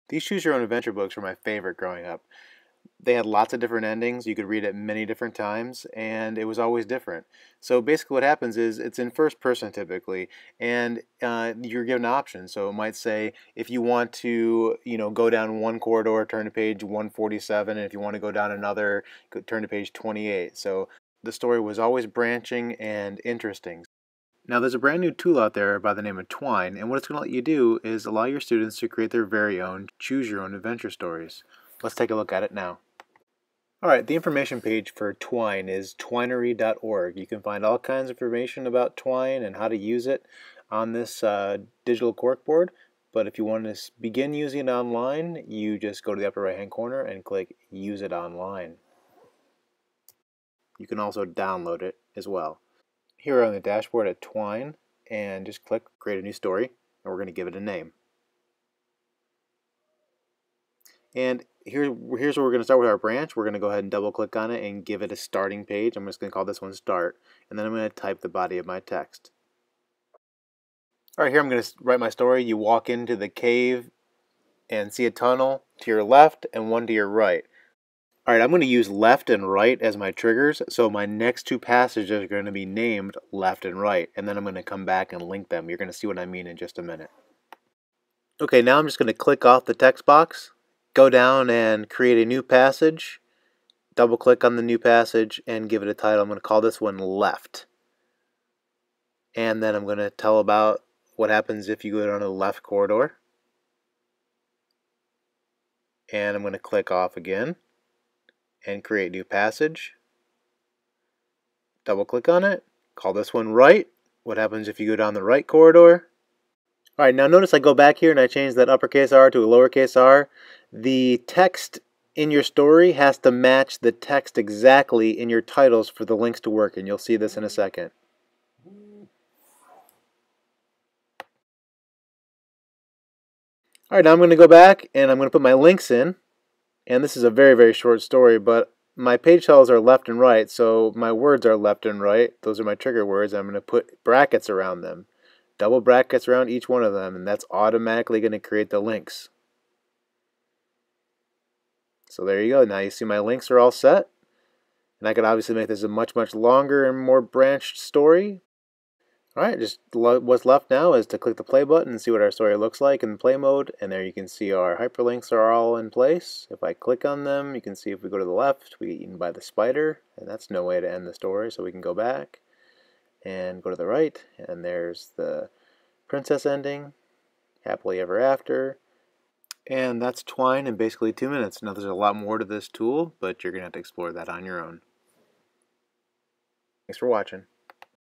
These Choose Your Own Adventure books were my favorite growing up. They had lots of different endings. You could read it many different times, and it was always different. So basically, what happens is it's in first person typically, and you're given options. So it might say if you want to, go down one corridor, turn to page 147, and if you want to go down another, turn to page 28. So the story was always branching and interesting. Now, there's a brand new tool out there by the name of Twine, and what it's going to let you do is allow your students to create their very own choose your own adventure stories. Let's take a look at it now. Alright, the information page for Twine is twinery.org. You can find all kinds of information about Twine and how to use it on this digital corkboard. But if you want to begin using it online, you just go to the upper right hand corner and click Use it online. You can also download it as well. Here we're on the dashboard at Twine, and just click Create a New Story, and we're going to give it a name. And here's where we're going to start with our branch. We're going to go ahead and double click on it and give it a starting page. I'm just going to call this one Start, and then I'm going to type the body of my text. Alright, here I'm going to write my story. You walk into the cave and see a tunnel to your left and one to your right. Alright, I'm going to use left and right as my triggers, so my next two passages are going to be named left and right, and then I'm going to come back and link them. You're going to see what I mean in just a minute. Okay, now I'm just going to click off the text box, go down and create a new passage, double click on the new passage and give it a title. I'm going to call this one Left. And then I'm going to tell about what happens if you go down the left corridor. And I'm going to click off again and create new passage. Double click on it, call this one Right. What happens if you go down the right corridor? Alright, now notice I go back here and I change that uppercase R to a lowercase r. The text in your story has to match the text exactly in your titles for the links to work, and you'll see this in a second. Alright, now I'm going to go back and I'm going to put my links in. And this is a very, very short story, but my page titles are left and right, so my words are left and right. Those are my trigger words. I'm going to put brackets around them. Double brackets around each one of them, and that's automatically going to create the links. So there you go. Now you see my links are all set. And I could obviously make this a much, much longer and more branched story. Alright, just what's left now is to click the play button and see what our story looks like in play mode. And there you can see our hyperlinks are all in place. If I click on them, you can see if we go to the left, we get eaten by the spider. And that's no way to end the story, so we can go back and go to the right. And there's the princess ending, happily ever after. And that's Twine in basically 2 minutes. Now there's a lot more to this tool, but you're going to have to explore that on your own. Thanks for watching.